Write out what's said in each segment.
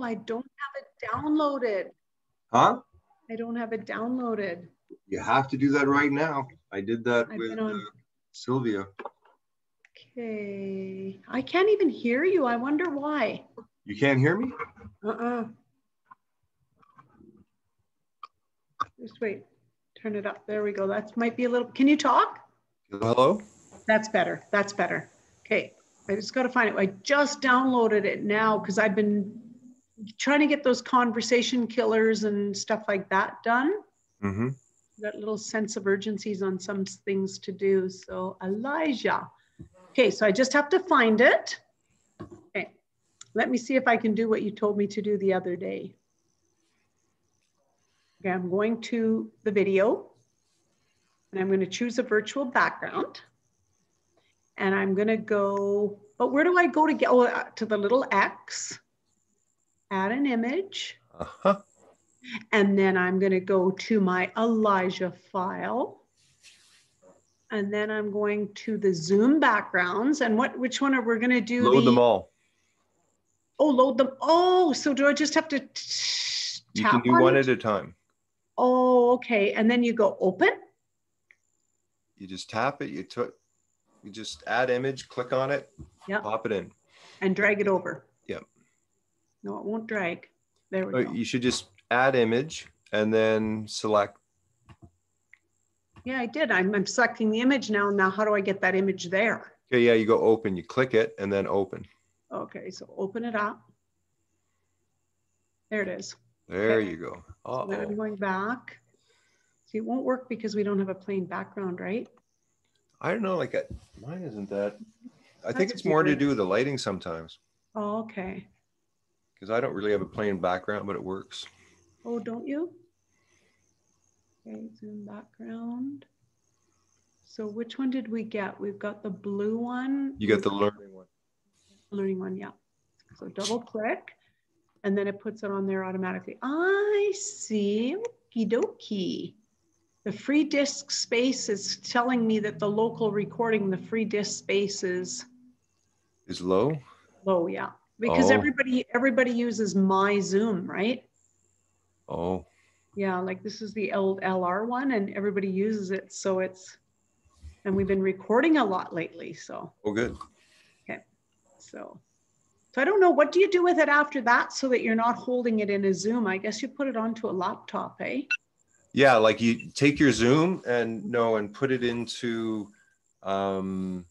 I don't have it downloaded. Huh? I don't have it downloaded. You have to do that right now. I did that with Sylvia. Okay. I can't even hear you. I wonder why. You can't hear me? Just wait. Turn it up. There we go. That might be a little. Can you talk? Hello? That's better. That's better. Okay. I just got to find it. I just downloaded it now because I've been trying to get those conversation killers and stuff like that done. Mm-hmm. Got little sense of urgencies on some things to do. So Elijah. Okay, so I just have to find it. Okay, let me see if I can do what you told me to do the other day. Okay, I'm going to the video and I'm going to choose a virtual background. And I'm going to go, but where do I go to get, to the little X, add an image. Uh-huh. And then I'm going to go to my Elijah file. And then I'm going to the Zoom backgrounds. And which one are we going to do? Load them all. Oh, load them. Oh, so do I just have to tap You can do one at a time. Oh, okay. And then you go open. You just tap it. You just add image, click on it, pop it in. And drag it over. Yep. No, it won't drag. There we go. You should just add image and then select. Yeah, I did. I'm selecting the image now. Now, how do I get that image there? Okay, yeah, you go open. You click it and then open. Okay, so open it up. There it is. There you go. So then I'm going back. See, it won't work because we don't have a plain background, right? I don't know, like mine isn't that. I think it's more to do with the lighting sometimes. Oh, okay. Because I don't really have a plain background, but it works. Oh, don't you? Okay, Zoom background. So which one did we get? We've got the blue one. You got the learning one. Learning one, yeah. So double click, and then it puts it on there automatically. I see. Okie dokie. The free disk space is telling me that the local recording, the free disk space is low. Low, yeah. Because everybody uses my Zoom, right? Oh. Yeah, like this is the LR one, and everybody uses it, so it's. And we've been recording a lot lately, so. Oh, good. Okay, so I don't know, what do you do with it after that so that you're not holding it in a Zoom? I guess you put it onto a laptop, eh? Yeah, like you take your Zoom and put it into an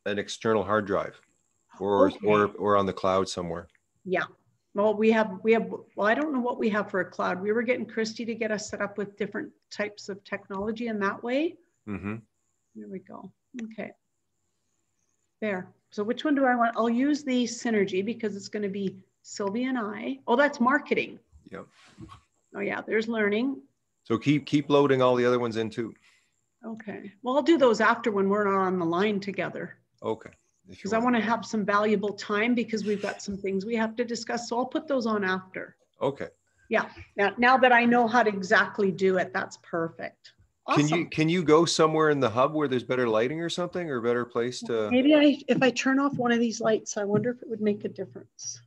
external hard drive or on the cloud somewhere. Yeah. Well, well, I don't know what we have for a cloud. We were getting Christy to get us set up with different types of technology in that way. Mm-hmm. There we go. Okay. There. So which one do I want? I'll use the Synergy because it's going to be Sylvia and I. Oh, that's marketing. Yep. Oh yeah, there's learning. So keep loading all the other ones in too. Okay. Well, I'll do those after when we're not on the line together. Okay. Because I want to have some valuable time because we've got some things we have to discuss. So I'll put those on after. Okay. Yeah. Now that I know how to exactly do it, that's perfect. Awesome. Can you go somewhere in the hub where there's better lighting or something, or a better place to? Maybe if I turn off one of these lights, I wonder if it would make a difference.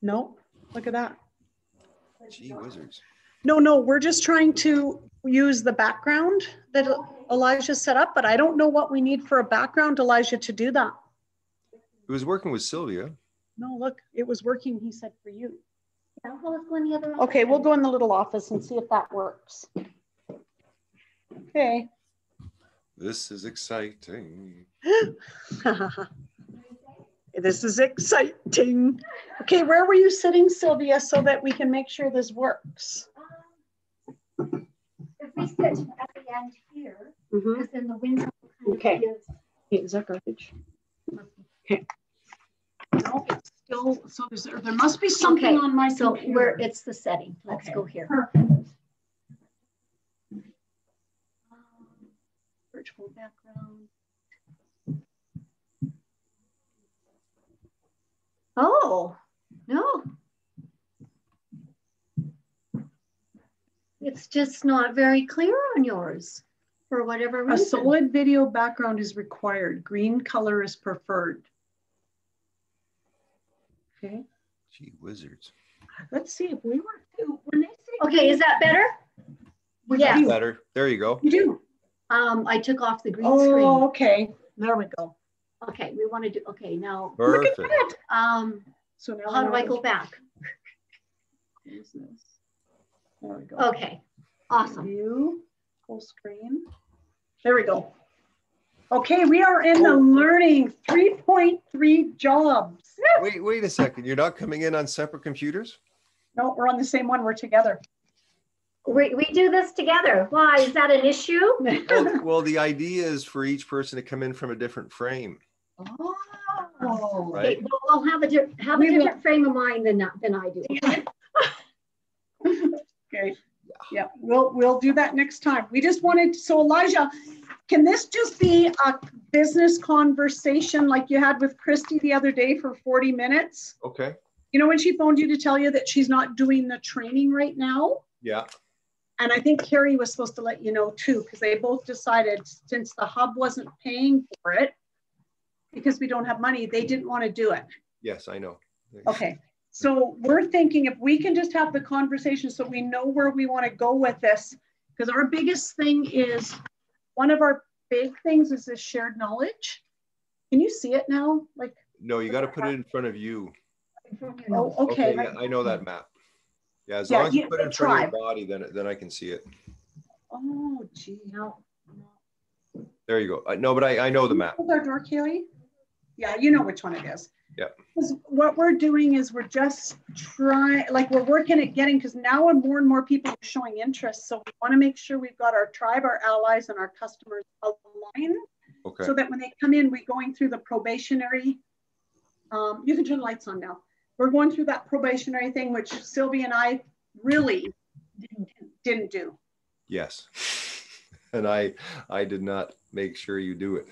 No, look at that. Gee wizards. No, we're just trying to use the background that Elijah set up, but I don't know what we need for a background, Elijah, to do that. It was working with Sylvia. No, look, it was working, he said, for you. Yeah, well, let's go in the other office. Okay, we'll go in the little office and see if that works. Okay. This is exciting. This is exciting. Okay, where were you sitting, Sylvia, so that we can make sure this works? If we sit at the end here, because then the window kind of is that garbage? Okay. No, it's still, so there must be something on my computer. Where it's the setting. Let's go here. Perfect. Virtual background. Oh, no. It's just not very clear on yours for whatever reason. A solid video background is required. Green color is preferred. Okay. Gee, wizards. Let's see if we were to, when they say. Okay, is that better? Yeah. That's better. There you go. You do. I took off the green Oh, screen. okay. There we go. Okay, we want to do, okay, now, Perfect. Look at that. So now how do I go back? Business. There we go. Okay, awesome. View, full screen. There we go. Okay, we are in the learning 3.3 jobs. Wait a second. You're not coming in on separate computers? No, we're on the same one. We're together. We do this together. Why, is that an issue? Well, the idea is for each person to come in from a different frame. Oh, right. Okay, well, we'll have a different frame of mind than I do. Okay. Yeah, we'll do that next time. We just wanted, so Elijah, can this just be a business conversation like you had with Christy the other day for 40 minutes? Okay. You know, when she phoned you to tell you that she's not doing the training right now? Yeah. And I think Carrie was supposed to let you know too, because they both decided since the hub wasn't paying for it, because we don't have money, they didn't want to do it. Yes, I know. Okay. So we're thinking if we can just have the conversation so we know where we want to go with this, because our biggest thing is, one of our big things is this shared knowledge. Can you see it now? Like, No, you got to put it in front of you. oh, okay. Yeah, I know that map. Yeah, as long as you put it in front of your body, then I can see it. Oh, gee, no. There you go. No, but I know the map. Hold our door, Kelly. Yeah, you know which one it is. Yeah. What we're doing is we're just trying, like we're working at getting, because now more and more people are showing interest. So we want to make sure we've got our tribe, our allies, and our customers aligned. Okay. So that when they come in, we're going through the probationary. You can turn the lights on now. We're going through that probationary thing, which Sylvia and I really didn't do. Yes. And I did not make sure you do it.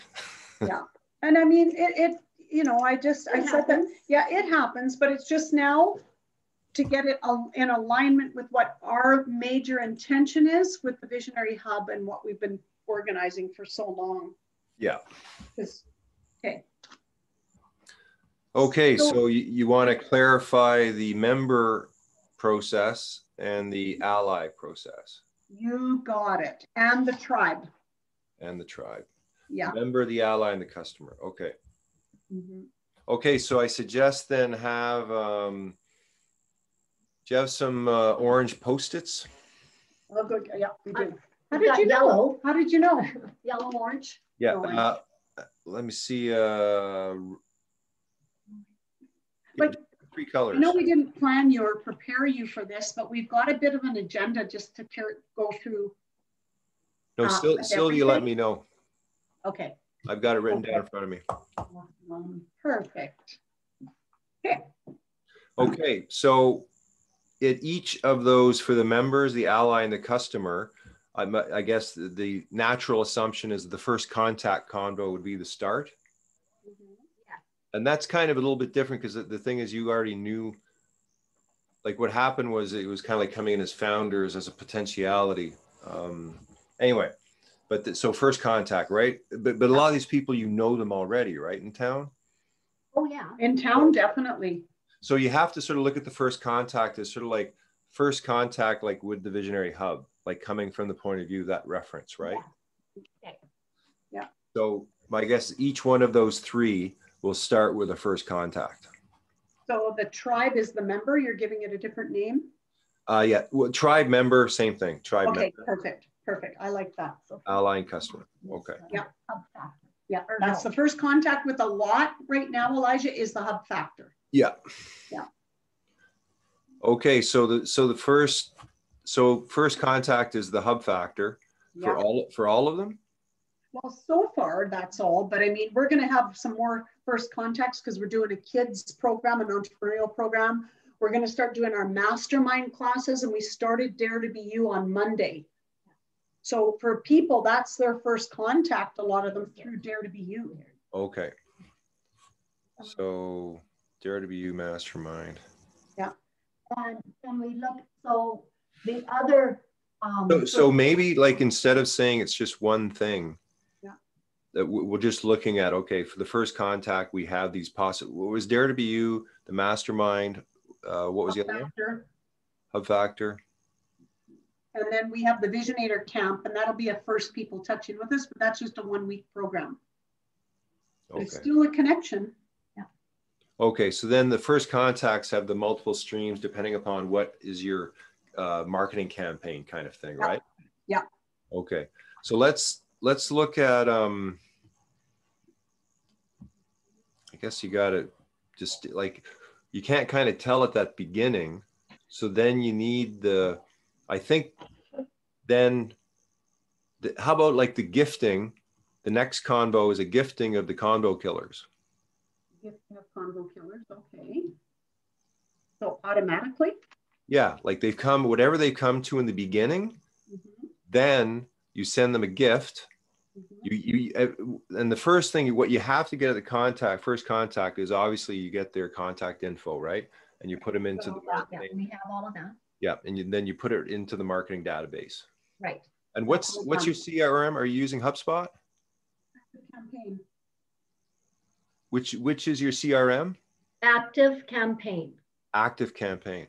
Yeah. And I mean, it you know, I said that, yeah, it happens, but it's just now to get it in alignment with what our major intention is with the Visionary Hub and what we've been organizing for so long. Yeah. Okay. Okay, so you want to clarify the member process and the ally process. You got it. And the tribe. And the tribe. Yeah. Member, the ally, and the customer. Okay. Mm-hmm. Okay, so I suggest then have, do you have some orange Post-its? Oh, good. Yeah, we do. How did you know? How did you know? Yellow, orange? Yeah. Let me see. Like, 3 colors. I know we didn't plan you or prepare you for this, but we've got a bit of an agenda just to go through. No, Sylvia, let me know. Okay. I've got it written down in front of me. Perfect. Okay. Okay, so at each of those, for the members, the ally, and the customer, I guess the natural assumption is the first contact convo would be the start. And that's kind of a little bit different because the thing is, you already knew, like what happened was it was kind of like coming in as founders as a potentiality. Anyway, but so first contact, right? But a lot of these people, you know them already, right? In town? Oh yeah. In town, definitely. So you have to sort of look at the first contact as sort of like first contact, like with the Visionary Hub, like coming from the point of view of that reference, right? Yeah. Okay. Yeah. So my guess, each one of those 3 will start with a first contact. So the tribe is the member. You're giving it a different name. Yeah. Well, tribe member, same thing. Tribe Okay. member. Perfect. Perfect. I like that. So, ally and customer. Okay. Yeah. Yeah. That's the first contact with a lot right now, Elijah, is the hub factor. Yeah. Yeah. Okay. So first contact is the hub factor for all of them. Well, so far that's all, but I mean, we're going to have some more first contacts because we're doing a kids program, an entrepreneurial program. We're going to start doing our mastermind classes, and we started Dare to Be You on Monday. So for people, that's their first contact, a lot of them through Dare to Be You. Okay. So Dare to Be You mastermind. Yeah. And then we look, so the other. So maybe like instead of saying it's just one thing, that we're just looking at, okay, for the first contact, we have these possible, what was Dare to Be You, the mastermind. What was the other one? Hub Factor. And then we have the Visionator Camp, and that'll be a first people touching with us, but that's just a 1-week program. But it's still a connection. Yeah. Okay, so then the first contacts have the multiple streams depending upon what is your marketing campaign kind of thing, right? Yeah. Okay, so let's look at I guess you got to just like, you can't kind of tell at that beginning. So then you need the, I think then, how about like the gifting? The next convo is a gifting of the convo killers. Gifting of convo killers, okay. So automatically? Yeah, like they've come, whatever they come to in the beginning, then you send them a gift. And the first thing, what you have to get at the first contact is obviously you get their contact info, right? And you put them into the marketing. Yeah, we have all of that. Yeah, and then you put it into the marketing database. Right. And what's your CRM? Are you using HubSpot? Campaign. Which is your CRM? Active Campaign. Active Campaign.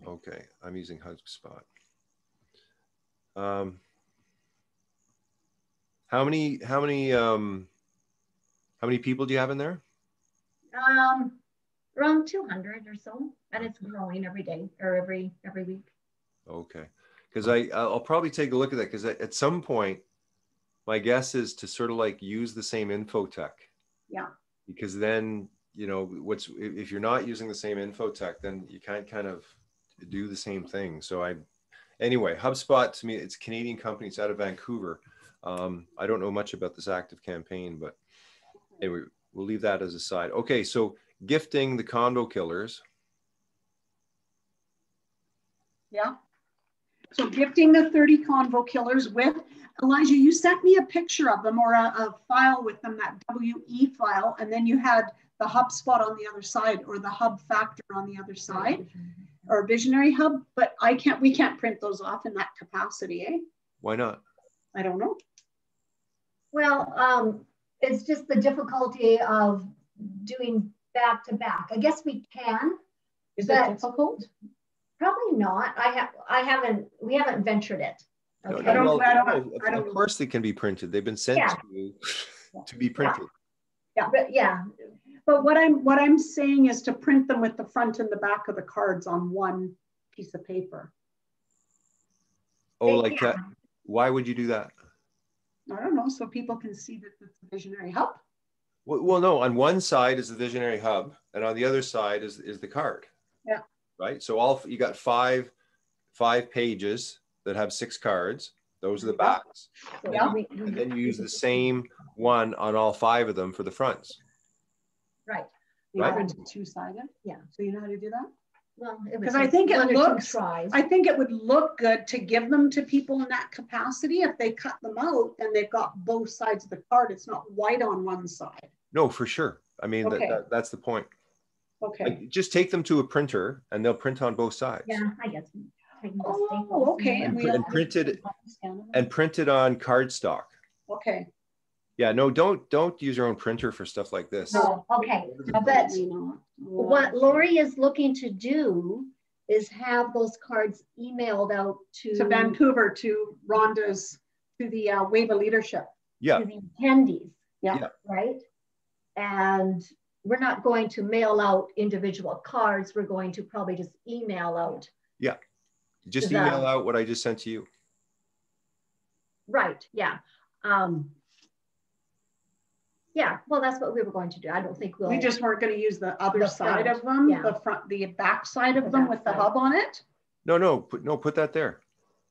Okay, I'm using HubSpot. How many people do you have in there? Around 200 or so, and it's growing every day or every week. Okay, because I'll probably take a look at that, because at some point, my guess is to sort of like use the same info tech. Yeah. Because then, you know, if you're not using the same info tech, then you can't kind of do the same thing. So anyway, HubSpot, to me, it's a Canadian company. It's out of Vancouver. I don't know much about this Active Campaign, but anyway, we'll leave that as a side. Okay, so gifting the condo killers. Yeah. So gifting the 30 convo killers with, Elijah, you sent me a picture of them, or a file with them, that WE file, and then you had the HubSpot on the other side, or the Hub Factor on the other side, or Visionary Hub, but we can't print those off in that capacity, eh? Why not? I don't know. Well, it's just the difficulty of doing back to back. I guess we can. Is it difficult? Probably not. We haven't ventured it. Okay. Of course they can be printed. They've been sent to you to be printed. Yeah. But what I'm saying is to print them with the front and the back of the cards on one piece of paper. Oh, like that. Why would you do that? I don't know, so people can see that it's a Visionary Hub. Well, no, on one side is the Visionary Hub, and on the other side is the card. Yeah. Right. So you got five pages that have 6 cards. Those are the backs. Yeah. And then you use the same one on all 5 of them for the fronts. Right. Right. Two-sided. Yeah. So you know how to do that? Well, because I think it would look good to give them to people in that capacity. If they cut them out, then they've got both sides of the card. It's not white on one side. No, for sure. I mean, that's the point. Okay. Like, just take them to a printer and they'll print on both sides. Yeah, I guess. Oh, okay. And printed on cardstock. Okay. Yeah, no, don't use your own printer for stuff like this. No, okay. But what Laurie is looking to do is have those cards emailed out to Vancouver, to Rhonda's, to the Wave of Leadership. Yeah. To the attendees. Yeah. Right. And we're not going to mail out individual cards. We're going to probably just email out. Yeah. Just email out what I just sent to you. Right. Yeah. Yeah, well, that's what we were going to do. I don't think we just weren't going to use the other side of them, the back side of them with the hub on it. No, put that there.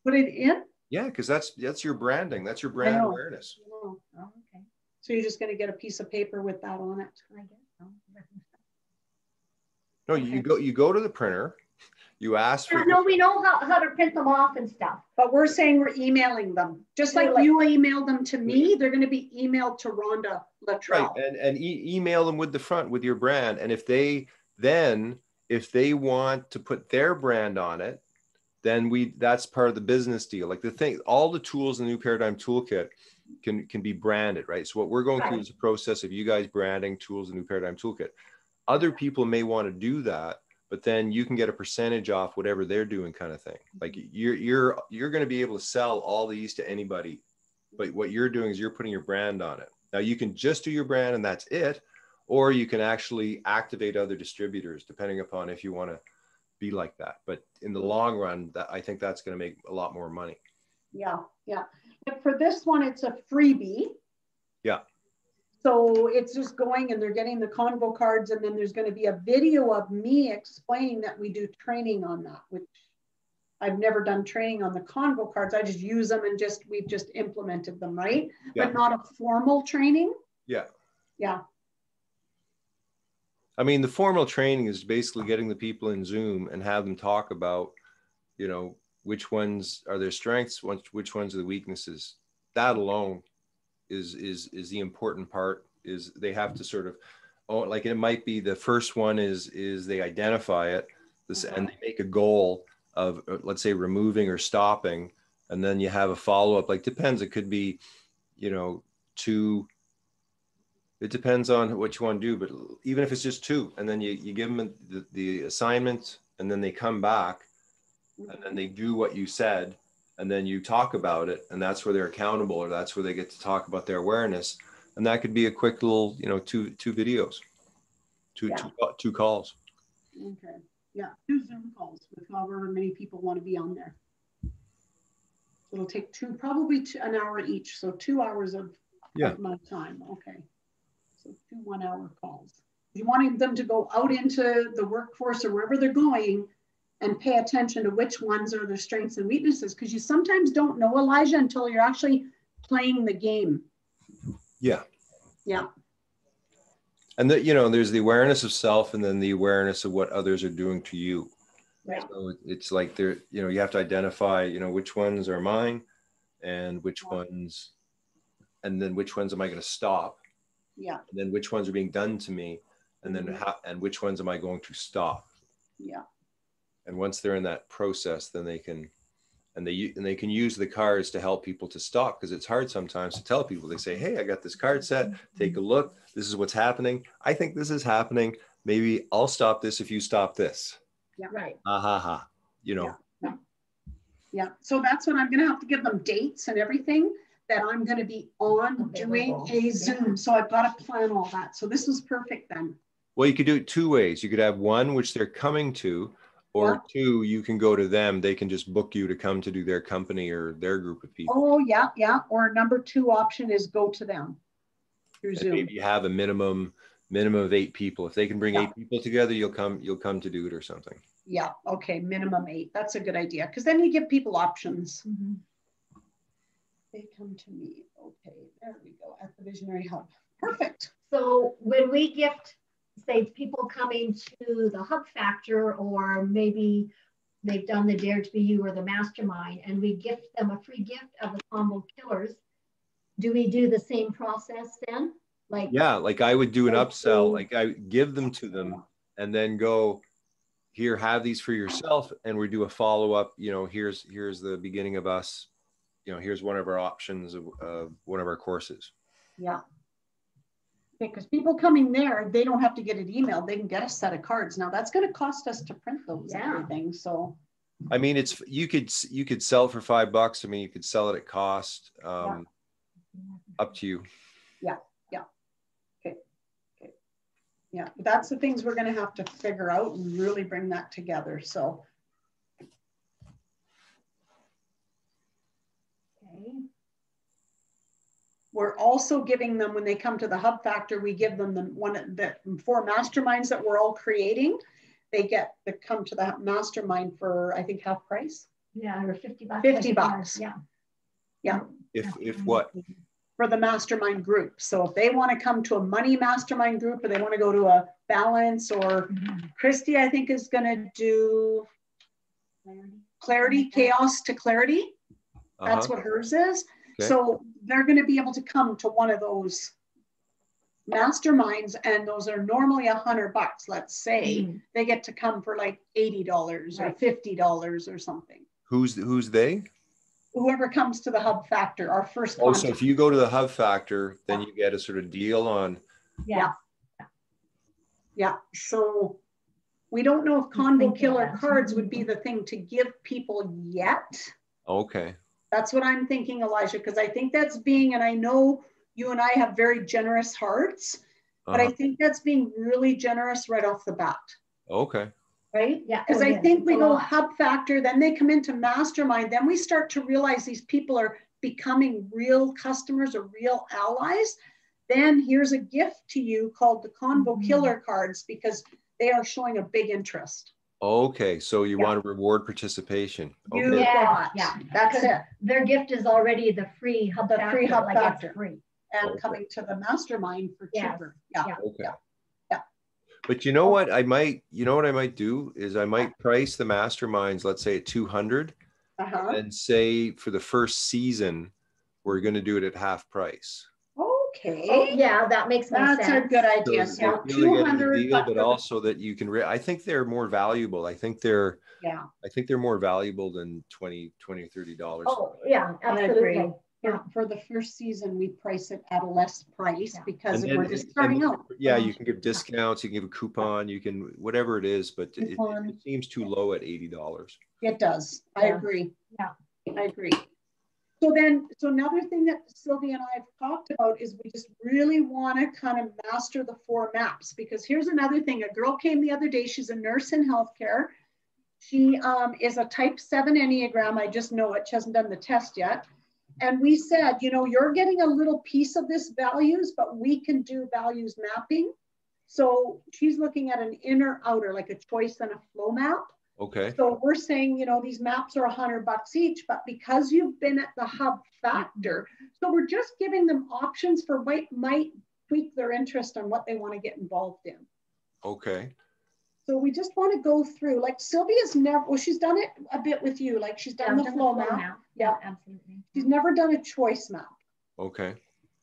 Put it in? Yeah, because that's your branding. That's your brand awareness. Oh, okay. So you're just going to get a piece of paper with that on it. I guess so. No, you go to the printer. You ask for. No, we know how to print them off and stuff. But we're saying we're emailing them. Just like you emailed them to me, they're going to be emailed to Rhonda Luttrell. Right, and email them with the front, with your brand. And if they want to put their brand on it, then that's part of the business deal. Like all the tools in the New Paradigm Toolkit can be branded, right? So what we're going through is a process of you guys branding tools in the New Paradigm Toolkit. Other people may want to do that, but then you can get a percentage off whatever they're doing, kind of thing. Like you're going to be able to sell all these to anybody, but what you're doing is you're putting your brand on it. Now you can just do your brand and that's it, or you can actually activate other distributors depending upon if you want to be like that. But in the long run, I think that's going to make a lot more money. Yeah, yeah. But for this one, it's a freebie. Yeah. So it's just going and they're getting the Convo cards, and then there's going to be a video of me explaining that we do training on that, which I've never done training on the Convo cards. I just use them and we've just implemented them, right? Yeah. But not a formal training. Yeah. Yeah. I mean, the formal training is basically getting the people in Zoom and have them talk about, you know, which ones are their strengths, which ones are the weaknesses. That alone is the important part. Is they have to sort of, like it might be the first one is they identify it, and they make a goal of, let's say, removing or stopping, and then you have a follow-up. Like, depends. It could be, you know, 2. It depends on what you want to do, but even if it's just 2, and then you give them the assignment, and then they come back, and then they do what you said, and then you talk about it, and that's where they're accountable, or that's where they get to talk about their awareness. And that could be a quick little, you know, two videos, two calls. Okay. Yeah, 2 Zoom calls with however many people want to be on there. So it'll take probably an hour each. So 2 hours of my time. Okay. So 2 1-hour calls. You wanted them to go out into the workforce or wherever they're going and pay attention to which ones are their strengths and weaknesses, because you sometimes don't know, Elijah, until you're actually playing the game. Yeah. Yeah. And you know, there's the awareness of self, and then the awareness of what others are doing to you. Right. So it's like you know, you have to identify, you know, which ones are mine, and which ones, and then which ones am I going to stop? Yeah. And then which ones are being done to me, and then and which ones am I going to stop? Yeah. And once they're in that process, then they can, and they can use the cards to help people to stop, because it's hard sometimes to tell people. They say, hey, I got this card set, take a look, this is what's happening, I think this is happening, maybe I'll stop this if you stop this. Yeah. Right. You know. Yeah. So that's when I'm going to have to give them dates and everything that I'm going to be on doing a Zoom. So I've got to plan all that. So this was perfect then. Well, you could do it 2 ways. You could have one which they're coming to, or 2, you can go to them. They can just book you to come to do their company or their group of people. Oh, yeah, yeah. Or number 2 option is go to them through Zoom. Maybe you have a minimum of 8 people. If they can bring 8 people together, you'll come to do it or something. Yeah. Okay. Minimum 8. That's a good idea, because then you give people options. They come to me. Okay. There we go. At the Visionary Hub. Perfect. So when we gift, say, people coming to the Hub Factor, or maybe they've done the Dare to Be You or the Mastermind, and we gift them a free gift of the Combo Killers, do we do the same process then? Like, yeah, like I would do an upsell. Like I give them to them, and then go, here, have these for yourself, and we do a follow-up. You know, here's the beginning of us. You know, here's one of our options of one of our courses. Yeah. Because people coming there, they don't have to get it emailed. They can get a set of cards. Now that's going to cost us to print those and everything. So, I mean, it's you could sell it for $5. I mean, you could sell it at cost. Up to you. Yeah. Yeah. Okay. Yeah. That's the things we're going to have to figure out and really bring that together. So. Okay. We're also giving them, when they come to the Hub Factor, we give them the 4 masterminds that we're all creating. They come to the mastermind for, I think, half price. Yeah, or $50. $50. Yeah. Yeah. If what? For the mastermind group. So if they want to come to a money mastermind group, or they want to go to a balance, or Christy, I think, is going to do clarity, chaos to clarity. That's what hers is. Okay. So they're going to be able to come to one of those masterminds, and those are normally $100. Let's say they get to come for like $80 or $50 or something. Who's they? Whoever comes to the Hub Factor, our first. Oh, so if you go to the Hub Factor, then you get a sort of deal on. Yeah. Yeah. So we don't know if combo killer cards would be the thing to give people yet. Okay. That's what I'm thinking, Elijah, because I think that's being, and I know you and I have very generous hearts, but I think that's being really generous right off the bat. Okay. Right? Yeah. Because I think we go hub factor, then they come into mastermind, then we start to realize these people are becoming real customers or real allies. Then here's a gift to you called the combo killer cards because they are showing a big interest. Okay, so you want to reward participation. Okay. Yeah, That's it. Their gift is already the free hub factor. Free hub factor. Free. And coming to the mastermind for cheaper. Yeah. Okay. Yeah. But you know what I might do is I might price the masterminds, let's say at 200, and say for the first season, we're going to do it at half price. Okay. Oh, yeah, that makes sense. That's a good idea. So 200, but also that you can. I think they're more valuable. I think they're more valuable than $20 or $30. Oh, yeah, absolutely. Yeah. For the first season, we price it at a less price because we're just starting out. Yeah, you can give discounts, you can give a coupon, you can whatever it is, but it seems too low at $80. It does. I agree. Yeah, I agree. So another thing that Sylvia and I have talked about is we just really want to kind of master the 4 maps, because here's another thing. A girl came the other day. She's a nurse in healthcare. She is a type 7 Enneagram. I just know it. She hasn't done the test yet. And we said, you're getting a little piece of this values, but we can do values mapping. So she's looking at an inner outer, like a choice and a flow map. Okay. So we're saying, these maps are $100 each, but because you've been at the hub factor, so we're just giving them options for what might tweak their interest on what they want to get involved in. Okay. So we just want to go through, like Sylvia's she's done it a bit with you, like she's done the flow map. Yeah, absolutely. She's never done a choice map. Okay.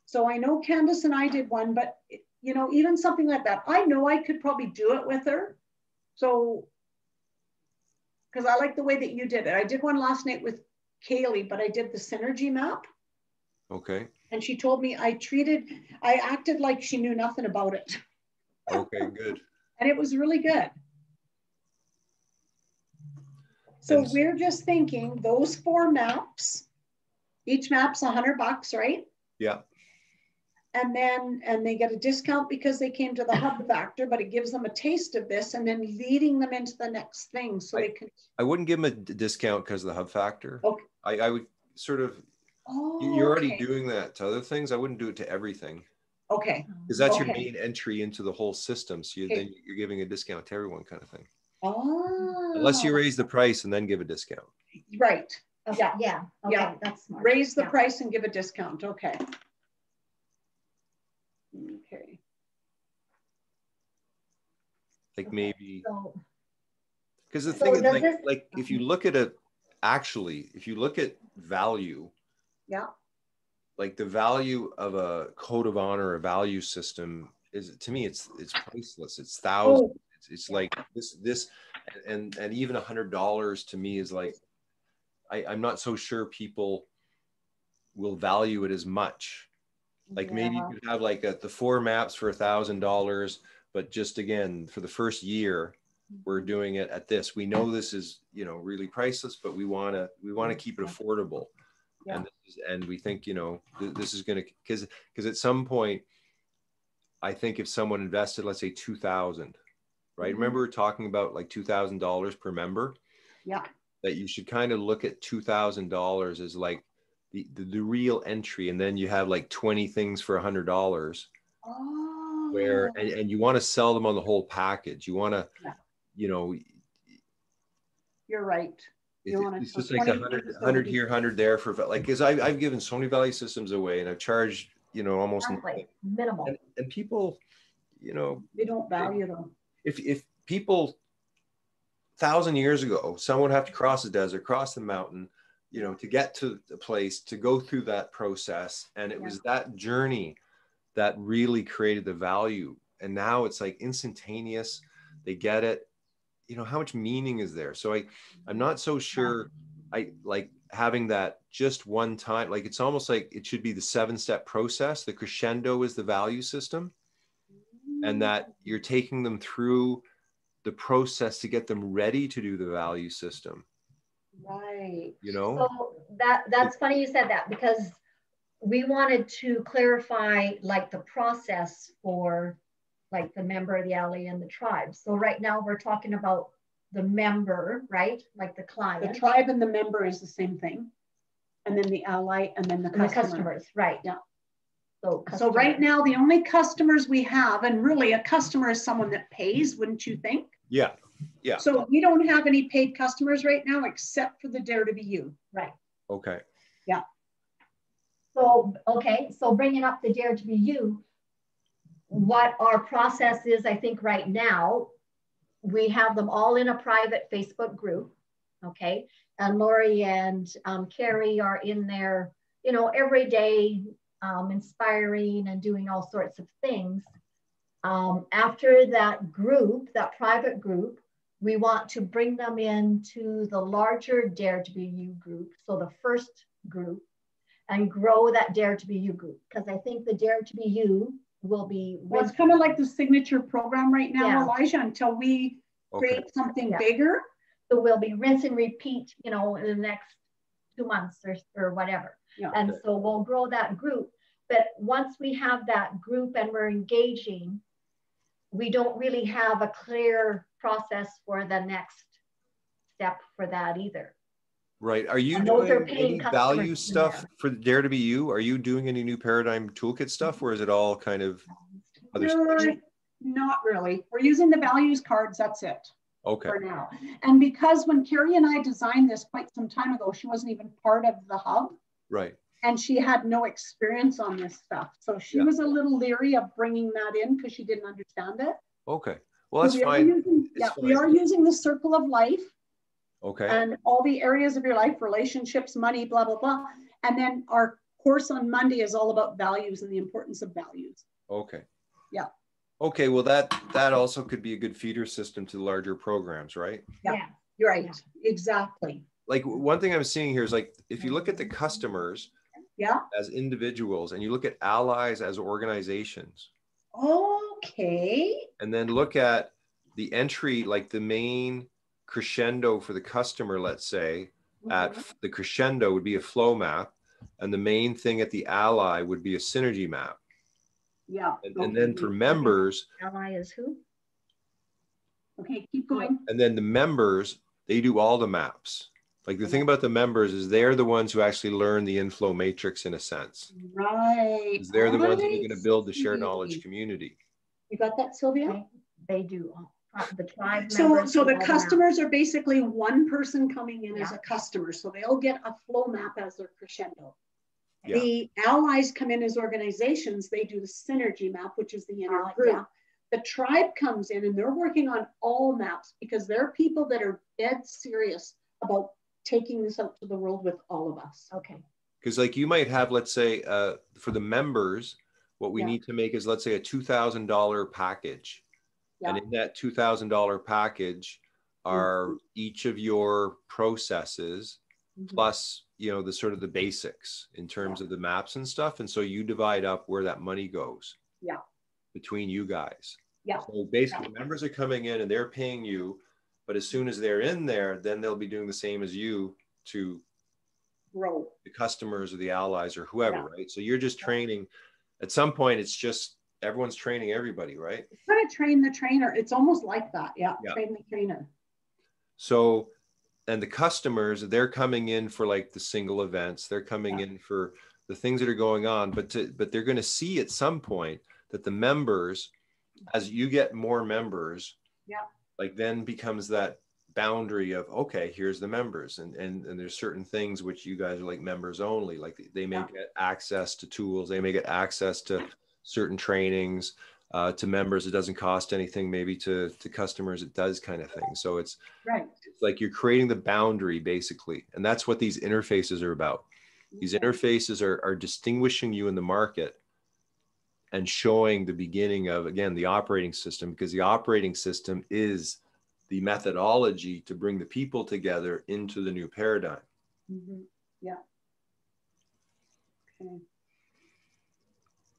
So I know Candace and I did one, but even something like that, I know I could probably do it with her. So, because I like the way that you did it. I did one last night with Kaylee, but I did the synergy map. Okay. And she told me I acted like she knew nothing about it. Okay, good. And it was really good. So we're just thinking those 4 maps, each map's $100, right? Yeah. And they get a discount because they came to the hub factor, but it gives them a taste of this and then leading them into the next thing. So they can. I wouldn't give them a discount because of the hub factor. Okay. I would sort of, you're already doing that to other things. I wouldn't do it to everything. Okay. Because that's your main entry into the whole system. So then you're giving a discount to everyone kind of thing. Oh. Unless you raise the price and then give a discount. Right. Okay. Yeah. Okay. Yeah. That's smart. Raise the price and give a discount. Okay. Okay. Like maybe. Because the thing is like if you look at if you look at value. Yeah. Like the value of a code of honor, a value system is, to me, it's priceless. It's thousands. It's like this, and even $100 to me is like, I'm not so sure people will value it as much. Like maybe you could have like the 4 maps for $1,000, but just again, for the first year, we're doing it at this. We know this is, really priceless, but we want to keep it affordable. Yeah. And we think, this is going to, because at some point, I think if someone invested, let's say 2,000, right? Remember we were talking about like $2,000 per member? Yeah. That you should kind of look at $2,000 as like the real entry. And then you have like 20 things for $100 where, and you want to sell them on the whole package. You want to, You're right. It's just like 100 here, 100 there for like, because I've given so many value systems away and I've charged, almost minimal. And people, they don't value them. If people 1,000 years ago, someone would have to cross the desert, cross the mountain, to get to the place, to go through that process. And it was that journey that really created the value. And now it's like instantaneous. They get it. How much meaning is there? So I'm not so sure I like having that just one time. Like, it's almost like it should be the 7-step process. The crescendo is the value system. and that you're taking them through the process to get them ready to do the value system. Right. You know? So that's funny you said that, because we wanted to clarify like the process for like the member, the ally, and the tribe. So right now we're talking about the member, right? Like the client. The tribe and the member is the same thing. And then the ally and then the customer. The customers, right. Yeah. So right now, the only customers we have, and really a customer is someone that pays, wouldn't you think? Yeah. Yeah. So we don't have any paid customers right now, except for the Dare to Be You. Right. Okay. Yeah. So, okay. So bringing up the Dare to Be You, what our process is, I think right now, we have them all in a private Facebook group. Okay. And Laurie and Carrie are in there, you know, every day, inspiring and doing all sorts of things. After that group, that private group, we want to bring them into the larger Dare to Be You group. So the first group, and grow that Dare to Be You group. Because I think the Dare to Be You will be. Well, it's kind of like the signature program right now, Yeah. Elijah, until we create something bigger. So we'll be rinse and repeat, you know, in the next 2 months or whatever. Yeah. And so we'll grow that group. But once we have that group and we're engaging, we don't really have a clear process for the next step for that either. Right. Are you And doing any value stuff for Dare to Be You? Are you doing any new paradigm toolkit stuff, or is it all kind of other stuff? Not really. We're using the values cards. That's it. Okay. For now. And because when Carrie and I designed this quite some time ago, she wasn't even part of the hub. Right. And she had no experience on this stuff. So she was a little leery of bringing that in because she didn't understand it. Okay. Well, that's so fine. We are using the circle of life. Okay. And all the areas of your life, relationships, money, blah, blah, blah. And then our course on Monday is all about values and the importance of values. Okay. Yeah. Okay. Well, that also could be a good feeder system to larger programs, right? Yeah. You're right. Yeah. Exactly. Like one thing I'm seeing here is like, if you look at the customers as individuals and you look at allies as organizations. Okay. And then look at the entry, like the main crescendo for the customer, let's say, at the crescendo would be a flow map. And the main thing at the ally would be a synergy map. Yeah. And then for members. Ally is who? Okay, keep going. And then the members, they do all the maps. Like the thing about the members is they're the ones who actually learn the inflow matrix in a sense. Right. They're the ones that are going to build the shared knowledge community. You got that, Sylvia? Okay. They do. The tribe members. So the customers are basically one person coming in as a customer. So they'll get a flow map as their crescendo. Yeah. The allies come in as organizations. They do the synergy map, which is the inner group. Yeah. The tribe comes in and they're working on all maps because they're people that are dead serious about taking this out to the world with all of us. Okay. Because like you might have, let's say, for the members, what we need to make is, let's say, a $2,000 package. Yeah. And in that $2,000 package are each of your processes plus, you know, the sort of the basics in terms of the maps and stuff. And so you divide up where that money goes between you guys. Yeah. So basically members are coming in and they're paying you, but as soon as they're in there, then they'll be doing the same as you to grow the customers or the allies or whoever, right? So you're just training. At some point, it's just everyone's training everybody, right? It's kind of train the trainer. It's almost like that. Yeah. Train the trainer. So, and the customers, they're coming in for like the single events. They're coming in for the things that are going on, but they're going to see at some point that the members, as you get more members, like then becomes that boundary of, okay, here's the members. And there's certain things which you guys are like members only, like they may get access to tools. They may get access to certain trainings. To members, it doesn't cost anything. Maybe to customers, it does, kind of thing. So it's like you're creating the boundary basically. And that's what these interfaces are about. These interfaces are distinguishing you in the market and showing the beginning of, again, the operating system, because the operating system is the methodology to bring the people together into the new paradigm. Yeah. Okay.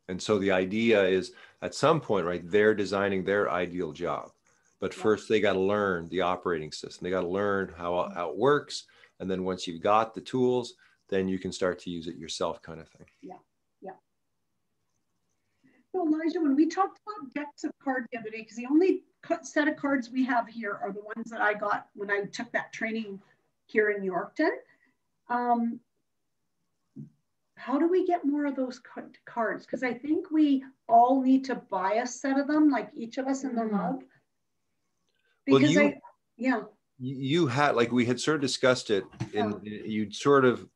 And so the idea is at some point, right, they're designing their ideal job. But first they got to learn the operating system. They got to learn how it works. And then once you've got the tools, then you can start to use it yourself, kind of thing. Yeah. Yeah. So Elijah, when we talked about decks of cards the other day, because the only set of cards we have here are the ones that I got when I took that training here in Yorkton. How do we get more of those cards? Because I think we all need to buy a set of them, like each of us in the hub. Because you had, like we had sort of discussed it, and you'd sort of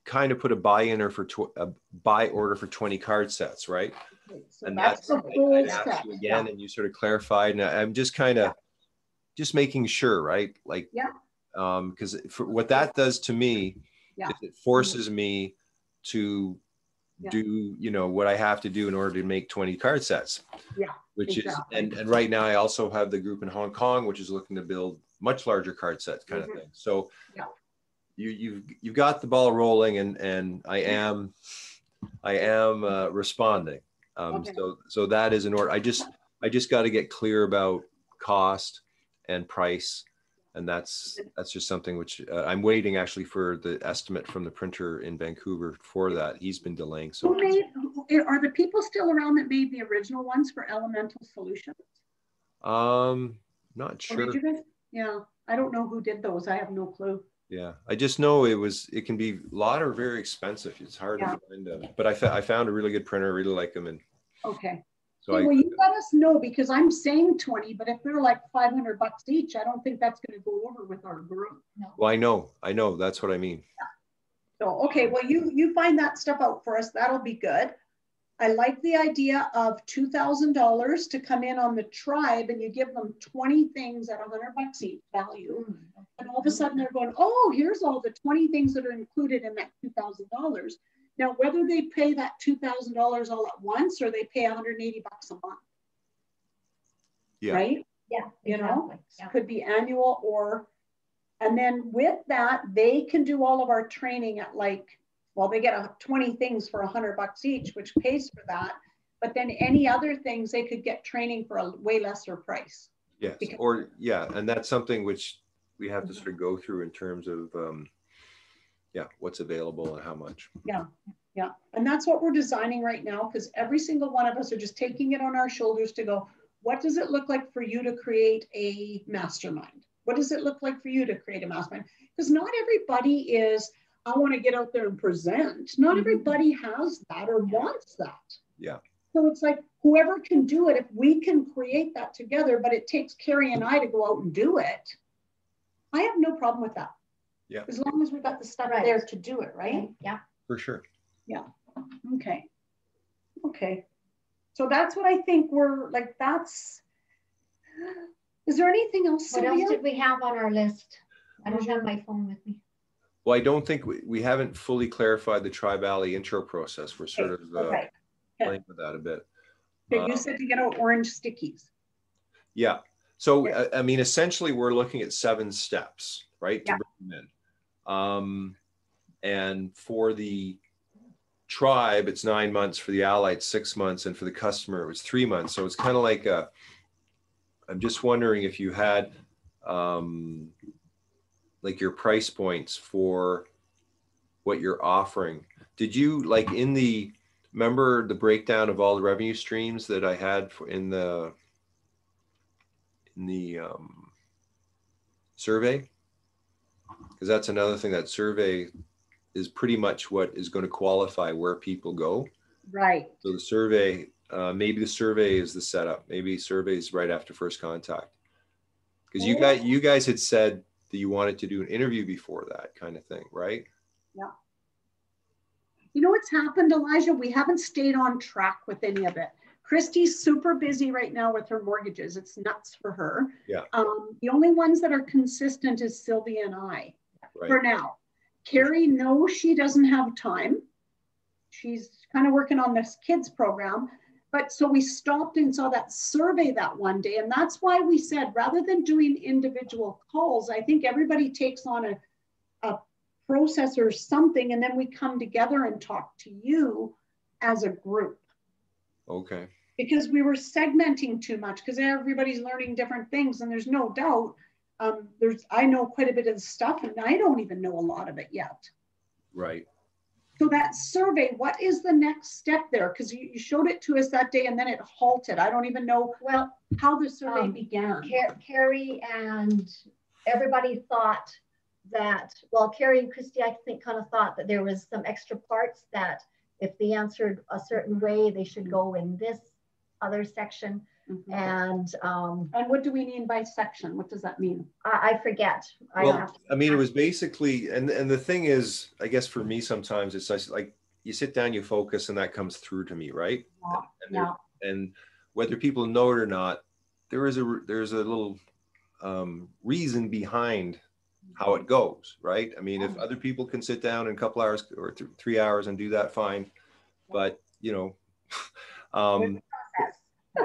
kind of put a buy-in or a buy order for 20 card sets, right? Okay, so and that's the whole set. Again, and you sort of clarified, and I'm just kind of just making sure, right? Like, because what that does to me is it forces me to do, you know, what I have to do in order to make 20 card sets. Yeah. Which is, and right now I also have the group in Hong Kong, which is looking to build much larger card sets kind of thing. So you've got the ball rolling, and I am responding. So that is in order. I just got to get clear about cost and price. And that's just something which I'm waiting actually for the estimate from the printer in Vancouver for that. He's been delaying. So are the people still around that made the original ones for Elemental Solutions? Not sure. Did you guys? Yeah, I don't know who did those. I have no clue. Yeah, I just know it can be, a lot are very expensive. It's hard to find, but I found a really good printer. I really like them. And okay. So well, you let us know, because I'm saying 20, but if they're like $500 each, I don't think that's going to go over with our group. No. Well, I know. That's what I mean. Yeah. So, okay. Well, you find that stuff out for us. That'll be good. I like the idea of $2,000 to come in on the tribe, and you give them 20 things at $100 each value. And all of a sudden they're going, oh, here's all the 20 things that are included in that $2,000. Now, whether they pay that $2,000 all at once or they pay $180 a month. Yeah. Right? Yeah. You know, could be annual and then with that, they can do all of our training at they get 20 things for $100 each, which pays for that. But then any other things, they could get training for a way lesser price. Yes. And that's something which we have to sort of go through in terms of, what's available and how much. Yeah. Yeah. And that's what we're designing right now, because every single one of us are just taking it on our shoulders to go, what does it look like for you to create a mastermind? What does it look like for you to create a mastermind? Because not everybody is, I want to get out there and present. Not everybody has that or wants that. Yeah. So it's like, whoever can do it, if we can create that together, but it takes Carrie and I to go out and do it, I have no problem with that. Yeah. As long as we've got the stuff there to do it, right? Yeah. For sure. Yeah. Okay. Okay. So that's what I think we're like, is there anything else? What else did we have on our list? I don't have my phone with me. Well, I don't think we haven't fully clarified the Tri-Valley intro process. We're sort of playing with that a bit. Okay, you said to get out orange stickies. Yeah. So, I mean, essentially, we're looking at 7 steps, right? To bring them in. And for the tribe, it's 9 months. For the ally, it's 6 months. And for the customer, it was 3 months. So it's kind of like I'm just wondering if you had like your price points for what you're offering. Did you remember the breakdown of all the revenue streams that I had in the survey? Because that's another thing, that survey is pretty much what is going to qualify where people go. Right. So the survey, maybe the survey is the setup. Maybe surveys right after first contact. Because you guys had said that you wanted to do an interview before that kind of thing, right? Yeah. You know what's happened, Elijah? We haven't stayed on track with any of it. Christy's super busy right now with her mortgages. It's nuts for her. Yeah. The only ones that are consistent is Sylvia and I for now. Carrie knows she doesn't have time. She's kind of working on this kids program. But so we stopped and saw that survey that one day. And that's why we said, rather than doing individual calls, I think everybody takes on a process or something, and then we come together and talk to you as a group. Okay. Because we were segmenting too much because everybody's learning different things. And there's no doubt I know quite a bit of the stuff and I don't even know a lot of it yet. Right. So that survey, what is the next step there? Because you showed it to us that day and then it halted. I don't even know how the survey began. Carrie and everybody thought that, well, Carrie and Christy, I think, kind of thought that there was some extra parts that if they answered a certain way, they should go in this other section. Mm-hmm. And what do we mean by section? What does that mean? I forget. Well, I mean, it was basically, and the thing is, I guess for me, sometimes it's like you sit down, you focus, and that comes through to me, right? And whether people know it or not, there's a little reason behind how it goes, right? I mean, if other people can sit down in a couple hours or 3 hours and do that, fine. But you know,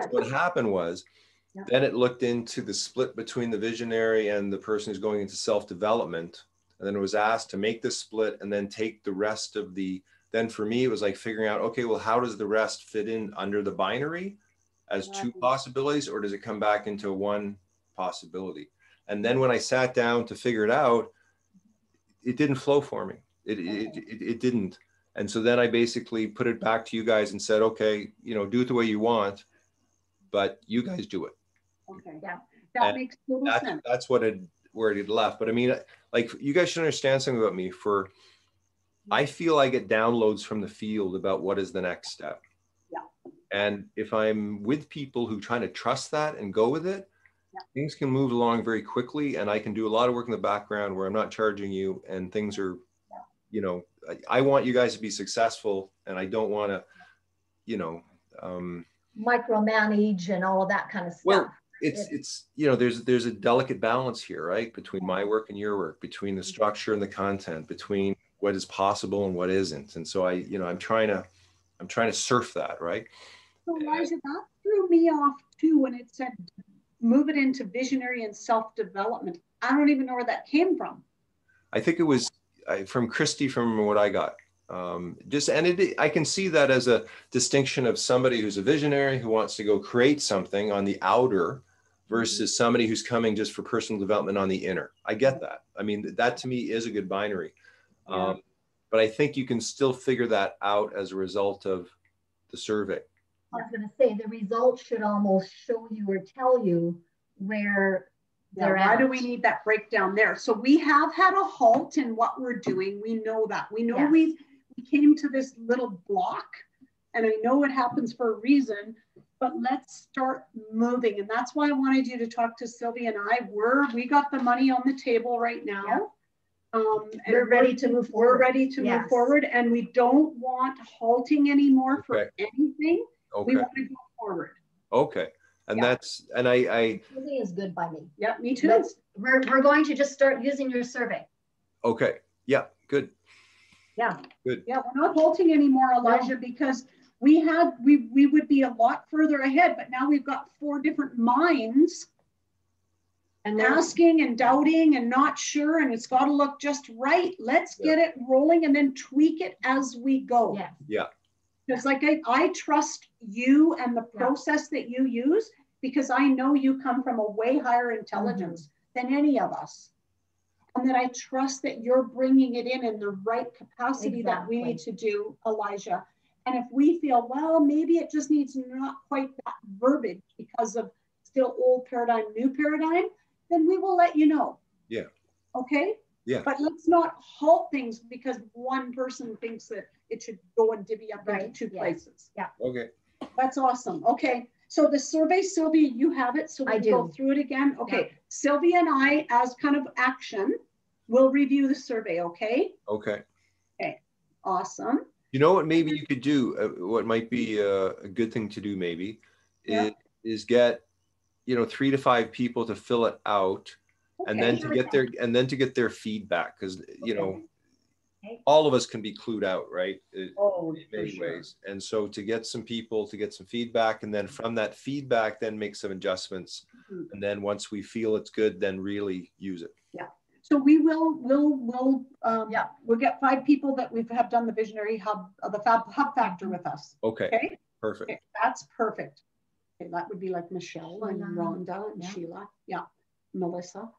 what happened was, then it looked into the split between the visionary and the person who's going into self-development. And then it was asked to make the split and then take the rest of then for me, it was like figuring out, okay, well, how does the rest fit in under the binary as two possibilities, or does it come back into one possibility? And then when I sat down to figure it out, it didn't flow for me. It didn't. And so then I basically put it back to you guys and said, okay, you know, do it the way you want, but you guys do it. Okay. Yeah. That makes total sense. That's where it had left. But I mean, like, you guys should understand something about me. I feel I get downloads from the field about what is the next step. Yeah. And if I'm with people who try to trust that and go with it, things can move along very quickly. And I can do a lot of work in the background where I'm not charging you, and things are, you know, I want you guys to be successful, and I don't want to, you know, micromanage and all of that kind of stuff. Well, it's you know, there's a delicate balance here, right, between my work and your work, between the structure and the content, between what is possible and what isn't. And so I'm trying to surf that, right? So Elijah, that threw me off too when it said move it into visionary and self-development. I don't even know where that came from. I think it was from Christy, from what I got. I can see that as a distinction of somebody who's a visionary who wants to go create something on the outer versus somebody who's coming just for personal development on the inner. I get that. I mean, that to me is a good binary. But I think you can still figure that out as a result of the survey. I was going to say the results should almost show you or tell you where they're at. Why do we need that breakdown there? So we have had a halt in what we're doing. We know that. We know we came to this little block, and I know it happens for a reason, but let's start moving. And that's why I wanted you to talk to Sylvia and I. We got the money on the table right now. And we're ready to move forward. We're ready to move forward, and we don't want halting anymore for anything. We want to go forward. Okay. And that's, and I Survey is good by me. Yeah, me too. We're going to just start using your survey. Okay. Yeah, good. Yeah. Good. Yeah, we're not halting anymore, Elijah, because we would be a lot further ahead, but now we've got 4 different minds and asking and doubting and not sure, and it's got to look just right. Let's get it rolling and then tweak it as we go. Yeah. Yeah. Because like I trust you and the process that you use, because I know you come from a way higher intelligence than any of us. And that I trust that you're bringing it in the right capacity that we need to do, Elijah. And if we feel, well, maybe it just needs not quite that verbiage because of still old paradigm, new paradigm, then we will let you know. Yeah. Okay? Yeah. But let's not halt things because one person thinks that it should go and divvy up into 2 places. Yeah. Okay. That's awesome. Okay. So the survey, Sylvia, you have it. So we can go through it again. Okay. Yeah. Sylvia and I, as kind of action, will review the survey. Okay. Okay. Okay. Awesome. You know what maybe you could do, what might be a good thing to do maybe, is get, 3 to 5 people to fill it out. Okay. And then to get their feedback, because all of us can be clued out, right? In many ways. And so to get some people to get some feedback, and then from that feedback, then make some adjustments. And then once we feel it's good, then really use it. Yeah. So we'll get 5 people that have done the Visionary Hub, the Hub Factor with us. Okay. Perfect. Okay, that's perfect. Okay, that would be like Michelle and Rhonda and Sheila. Yeah, Melissa.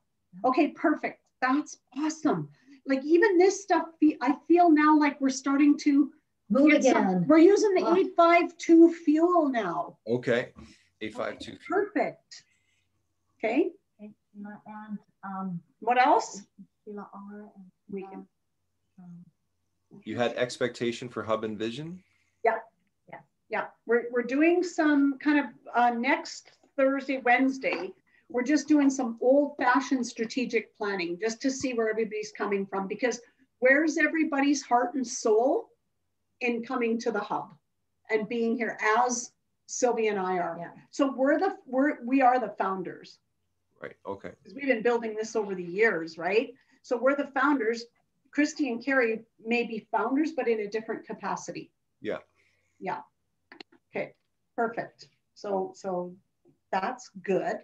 Okay, perfect. That's awesome. Like even this stuff, I feel now like we're starting to move again. We're using the 852 fuel now. Okay, 852 fuel. Perfect. Okay. And what else? Sheila R. And we can. You had expectation for Hub and Vision? Yeah. Yeah. Yeah. We're doing some kind of next Thursday, Wednesday. We're just doing some old-fashioned strategic planning just to see where everybody's coming from, because where's everybody's heart and soul in coming to the Hub and being here, as Sylvia and I are. Yeah. So we are the founders. Right. Okay. Because we've been building this over the years, right? So we're the founders. Christy and Carrie may be founders, but in a different capacity. Yeah. Yeah. Okay. Perfect. So that's good.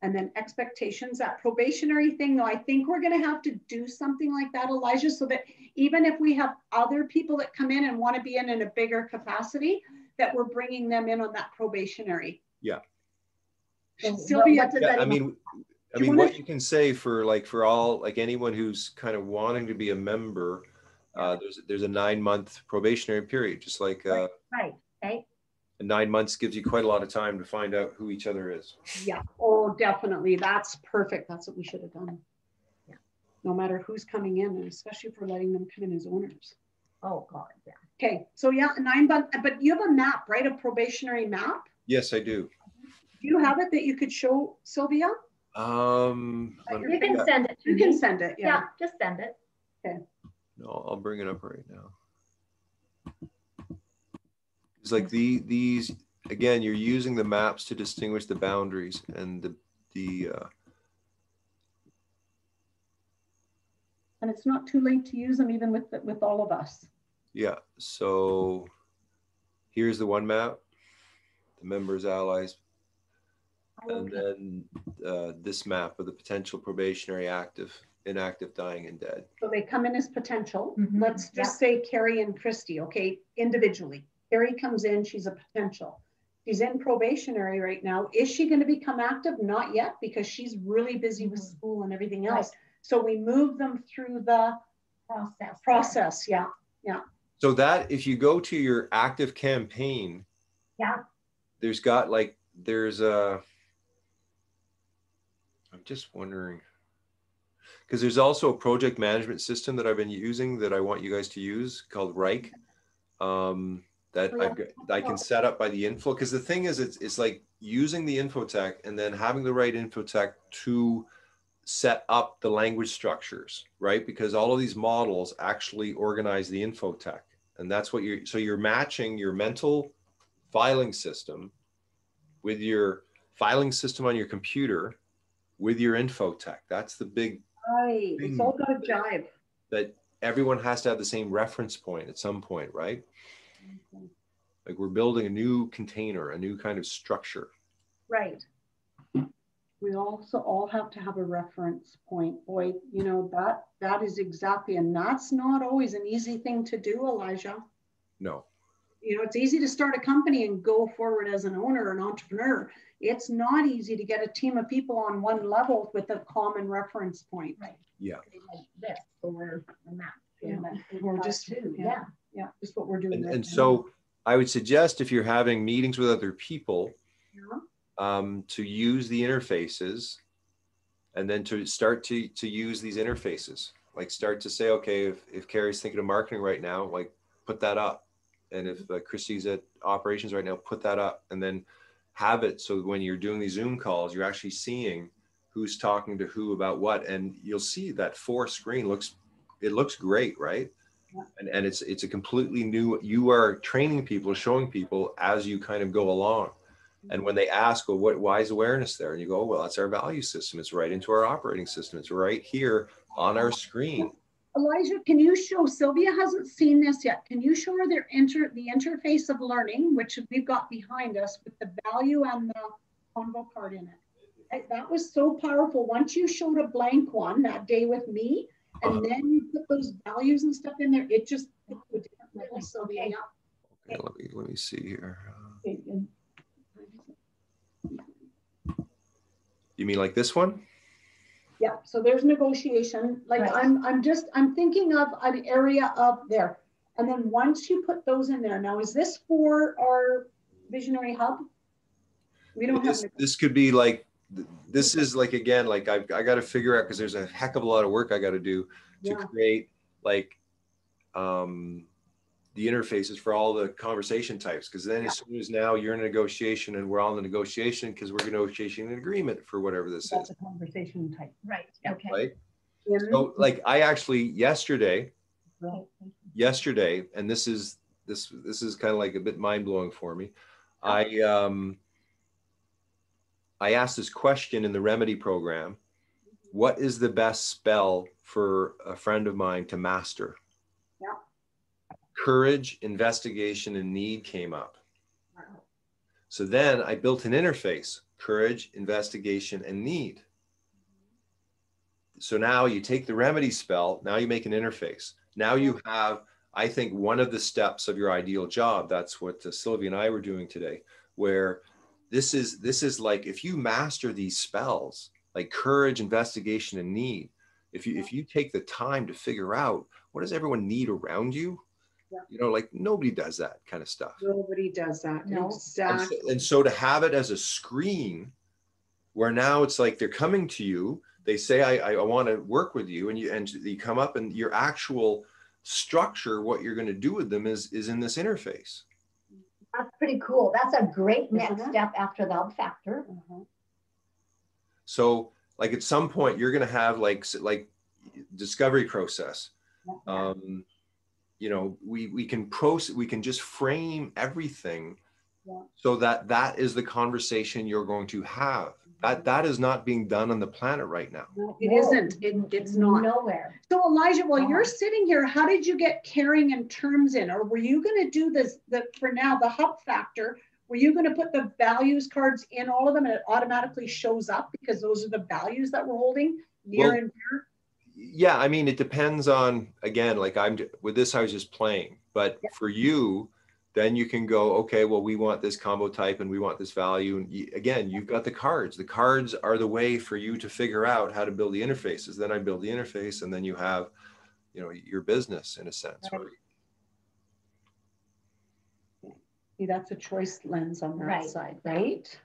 And then expectations, that probationary thing, though, I think we're going to have to do something like that, Elijah, so that even if we have other people that come in and want to be in a bigger capacity, that we're bringing them in on that probationary. Yeah. Sylvia, I mean, what you can say for all, like anyone who's kind of wanting to be a member, there's a 9-month probationary period, just like right. Okay. And 9 months gives you quite a lot of time to find out who each other is. Yeah. Oh, definitely. That's perfect. That's what we should have done. Yeah. No matter who's coming in, and especially if we're letting them come in as owners. Oh God. Yeah. Okay. So yeah, 9 months. But you have a map, right? A probationary map. Yes, I do. Do you have it that you could show Sylvia? You can send it. You can send it. Yeah. Yeah. Just send it. Okay. No, I'll bring it up right now. It's like these again, you're using the maps to distinguish the boundaries and and it's not too late to use them even with all of us. Yeah. So here's the one map, the members, allies, and then this map of the potential probationary, active, inactive, dying, and dead. So they come in as potential. Let's just say Carrie and Christy, okay, individually. Carrie comes in, she's a potential. She's in probationary right now. Is she going to become active? Not yet, because she's really busy with school and everything else. Right. So we move them through the process. Yeah. Yeah. So that if you go to your active campaign, there's a, I'm just wondering, because there's also a project management system that I've been using that I want you guys to use called Reich. That I can set up by the info, because the thing is, it's like using the infotech and then having the right infotech to set up the language structures, right? Because all of these models actually organize the infotech, and that's what you're matching your mental filing system with your filing system on your computer with your infotech. That's the big thing. It's all got to jive. That everyone has to have the same reference point at some point, right? Like we're building a new container, a new kind of structure. Right. We also all have to have a reference point. Boy, you know, that is exactly, and that's not always an easy thing to do, Elijah. No. You know, it's easy to start a company and go forward as an owner, an entrepreneur. It's not easy to get a team of people on one level with a common reference point. Right. Yeah. Like this or a map. Yeah. Or just just what we're doing. And so I would suggest, if you're having meetings with other people, to use the interfaces, and then to start to use these interfaces. Like start to say, okay, if Carrie's thinking of marketing right now, like put that up. And if Christy's at operations right now, put that up, and then have it so when you're doing these Zoom calls, you're actually seeing who's talking to who about what. And you'll see that 4 screen looks great, right? And it's a completely new, you are training people, showing people as you kind of go along. And when they ask, well, why is awareness there? And you go, well, that's our value system. It's right into our operating system. It's right here on our screen. Elijah, can you show, Sylvia hasn't seen this yet. Can you show her the interface of learning, which we've got behind us with the value and the convo card in it? That was so powerful. Once you showed a blank one that day with me, and then you put those values and stuff in there, it just took to a different level. Sylvia. Okay, let me see here. Okay, and You mean like this one? yeah, so there's negotiation. Like Right. I'm thinking of an area up there. And then once you put those in there, now is this for our visionary hub? We don't have. This could be like, this is like, again, like I got to figure out, because there's a heck of a lot of work I got to do to create like the interfaces for all the conversation types. Because then as soon as now you're in a negotiation and we're all in a negotiation, because we're negotiating an agreement for whatever this is. A conversation type. Right. Okay. Right. So like I actually yesterday, and this is kind of like a bit mind blowing for me. I asked this question in the remedy program: what is the best spell for a friend of mine to master? Yeah. Courage, investigation, and need came up. Wow. So then I built an interface: courage, investigation, and need. So now you take the remedy spell, now you make an interface. Now you have, I think, one of the steps of your ideal job. That's what Sylvia and I were doing today, where this is like, if you master these spells, like courage, investigation, and need, if you take the time to figure out what does everyone need around you, you know, like nobody does that kind of stuff. Nobody does that. No. Exactly. And so to have it as a screen where now it's like they're coming to you, they say, I want to work with you, and you come up, and your actual structure, what you're going to do with them is in this interface. That's pretty cool. That's a great next step after the hub factor. So like at some point you're going to have like discovery process. You know, we can just frame everything so that is the conversation you're going to have. That is not being done on the planet right now. No, it isn't. It's not. Nowhere. So Elijah, while you're sitting here, how did you get caring and terms in? Or were you going to do this, for now, the hub factor, were you going to put the values cards in all of them and it automatically shows up because those are the values that we're holding near and dear? Yeah, I mean, it depends on, again, like with this, I was just playing. But for you, then you can go, okay, well, we want this combo type and we want this value. And again, you've got the cards. The cards are the way for you to figure out how to build the interfaces. Then I build the interface, and then you have, you know, your business in a sense. Right. See, that's a choice lens on that side, right?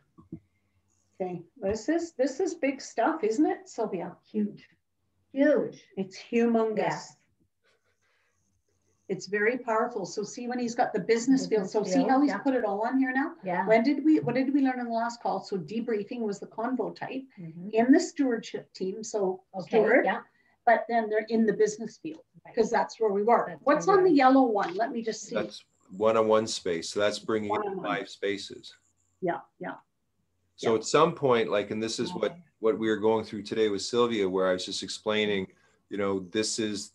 Okay, this is big stuff, isn't it, Sylvia? Huge. Huge. It's humongous. Yes. It's very powerful. So see when he's got the business field. So see how he's put it all on here now? Yeah. What did we learn in the last call? So debriefing was the convo type in the stewardship team. So steward, but then they're in the business field because that's where we were. What's on the yellow one? Let me just see. That's one-on-one space. So that's bringing in 5 spaces. Yeah. So at some point, like, and this is what we were going through today with Sylvia, where I was just explaining, you know, this is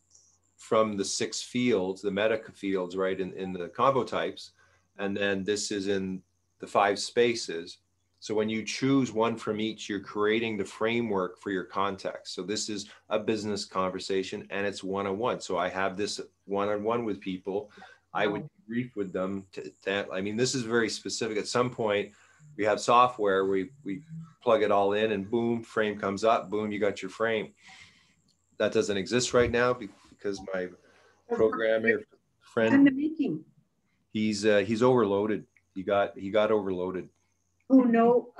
from the 6 fields, the meta fields, right, in the combo types. And then this is in the 5 spaces. So when you choose one from each, you're creating the framework for your context. So this is a business conversation and it's one-on-one. So I have this one-on-one with people. I would brief with them I mean, this is very specific. At some point, we have software, we plug it all in and boom, frame comes up, boom, you got your frame. That doesn't exist right now because my programmer friend, he's overloaded. He got overloaded. Oh no,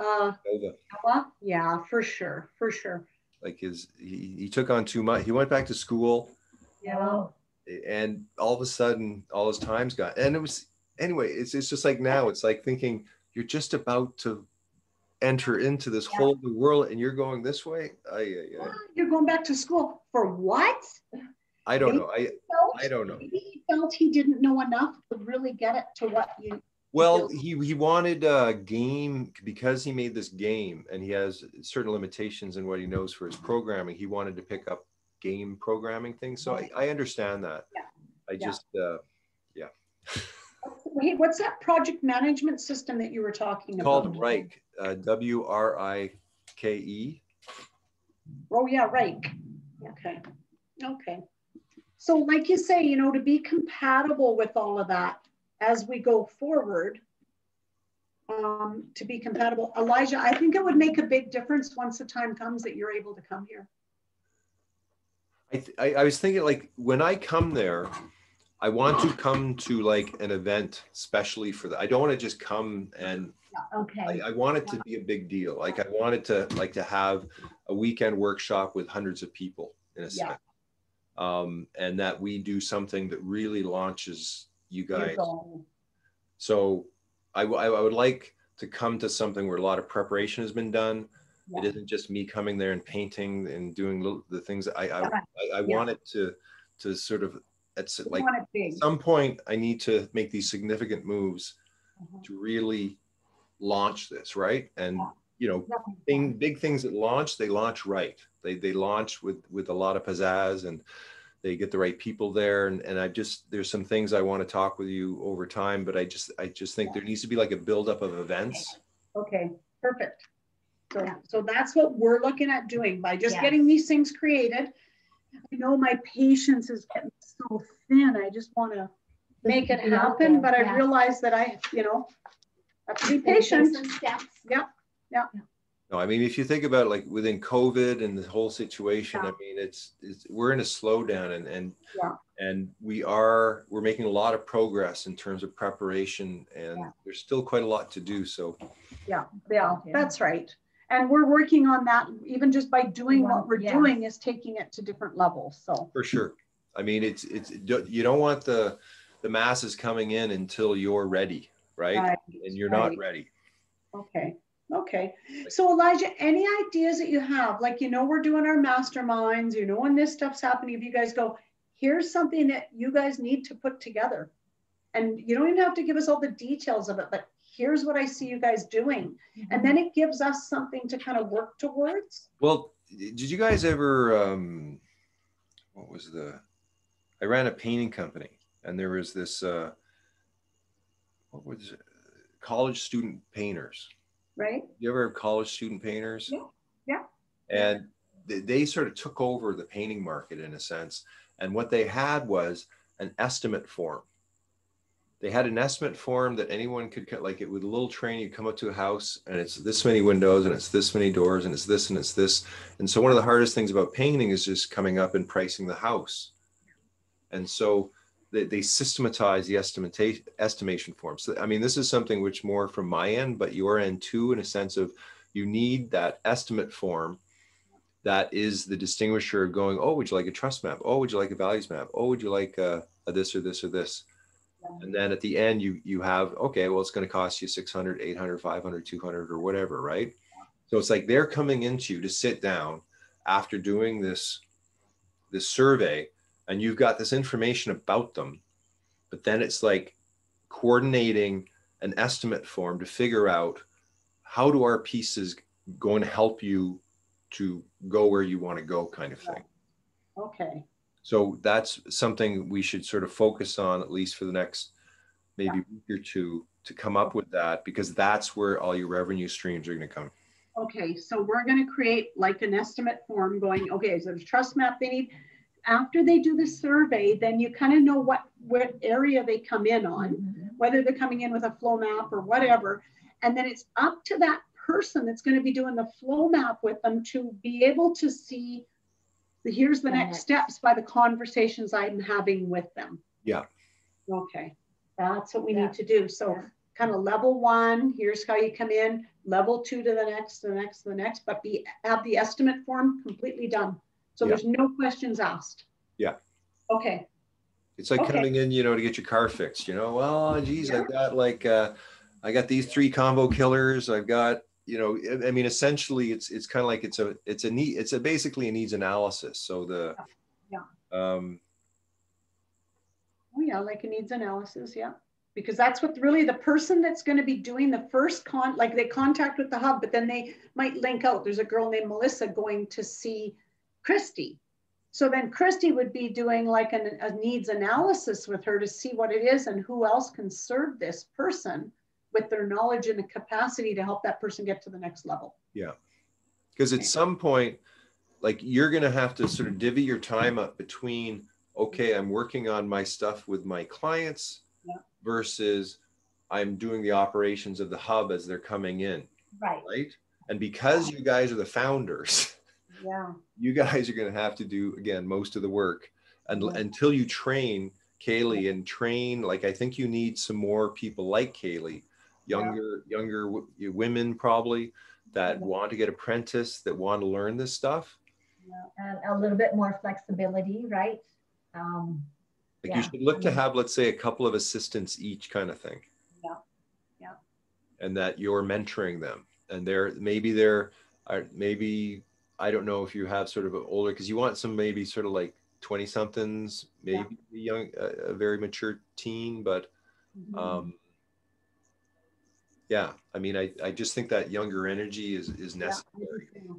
yeah, for sure. Like he took on too much. He went back to school. Yeah. And all of a sudden, all his time's gone. And it was, anyway, it's just like now, it's like thinking you're just about to enter into this whole new world and you're going this way. You're going back to school for what? I don't know. I don't know. Maybe he felt he didn't know enough to really get it to what you. Well, he wanted a game because he made this game and he has certain limitations in what he knows for his programming. He wanted to pick up game programming things. So I understand that. Hey, what's that project management system that you were talking about? Called Rike, WRIKE. Oh yeah, Rike. Okay. So like you say, you know, to be compatible with all of that as we go forward, to be compatible. Elijah, I think it would make a big difference once the time comes that you're able to come here. I was thinking, like, when I come there, I want to come to like an event, especially for that. I don't want to just come and Okay. I want it to be a big deal. Like, I wanted to have a weekend workshop with hundreds of people in a sense. And that we do something that really launches you guys. So I would like to come to something where a lot of preparation has been done. It isn't just me coming there and painting and doing the things that I want it to sort of, at like some point I need to make these significant moves to really launch this, right? And you know, big things that launch, they launch right. They launch with a lot of pizzazz, and they get the right people there. And there's some things I want to talk with you over time, but I just think there needs to be like a buildup of events. Okay, perfect. So that's what we're looking at doing by just getting these things created. I know my patience is getting so thin. I just want to make it happen, but I realize that I have to be patient. Yeah. No, I mean, if you think about like within COVID and the whole situation, I mean, it's we're in a slowdown, and we're making a lot of progress in terms of preparation, and there's still quite a lot to do. So yeah, that's right. And we're working on that, even just by doing what we're doing is taking it to different levels. So for sure. I mean, it's you don't want the masses coming in until you're ready, right? And you're not ready. Okay. So Elijah, any ideas that you have? Like, we're doing our masterminds, when this stuff's happening, if you guys go, here's something that you guys need to put together. And you don't even have to give us all the details of it, but here's what I see you guys doing. And then it gives us something to kind of work towards. Well, did you guys ever, I ran a painting company, and there was this, college student painters. Right. You ever have college student painters? Yeah. And they sort of took over the painting market in a sense. And what they had was an estimate form. They had an estimate form that anyone could, like, it with a little train, you come up to a house and it's this many windows and it's this many doors and it's this and it's this. And so one of the hardest things about painting is just coming up and pricing the house. And so they systematize the estimation form. So, I mean, this is something which more from my end, but your end too, in a sense of you need that estimate form that is the distinguisher going, oh, would you like a trust map? Oh, would you like a values map? Oh, would you like a this or this or this? And then at the end, you have, okay, well, it's going to cost you 600, 800, 500, 200 or whatever, right? So it's like they're coming into you to sit down after doing this survey, and you've got this information about them, but then it's like coordinating an estimate form to figure out how do our pieces going to help you to go where you want to go, kind of thing. Okay. So that's something we should sort of focus on, at least for the next maybe week or two, to come up with that, because that's where all your revenue streams are going to come. Okay, so we're going to create like an estimate form going, okay, so the trust map they need. After they do the survey, then you kind of know what area they come in on, whether they're coming in with a flow map or whatever. And then it's up to that person that's going to be doing the flow map with them to be able to see here's the next steps by the conversations I'm having with them. Yeah. Okay. That's what we need to do. So kind of level 1, here's how you come in, level 2 to the next, to the next, to the next, but have the estimate form completely done. So there's no questions asked. Yeah. Okay. It's like coming in, to get your car fixed, well, geez, I've got like, I got these 3 combo killers. I've got, I mean, essentially it's kind of like it's basically a needs analysis. So like a needs analysis. Yeah. Because that's what really the person that's going to be doing the first like they contact with the hub, but then they might link out. There's a girl named Melissa going to see Christy. So then Christy would be doing like a needs analysis with her to see what it is and who else can serve this person with their knowledge and the capacity to help that person get to the next level. Yeah. Because at some point, like you're going to have to sort of divvy your time up between, okay, I'm working on my stuff with my clients versus I'm doing the operations of the hub as they're coming in. Right. Right. And because you guys are the founders, Yeah. you guys are going to have to do, again, most of the work until you train Kaylee and train. Like, I think you need some more people like Kaylee, younger women probably that want to get apprenticed, that want to learn this stuff. And a little bit more flexibility, right? Like you should look to have, let's say, a couple of assistants each, kind of thing. Yeah. Yeah. And that you're mentoring them, and maybe I don't know if you have sort of an older, because you want some maybe sort of like 20 somethings, maybe young, a very mature teen, but yeah, I mean, I just think that younger energy is necessary. Yeah.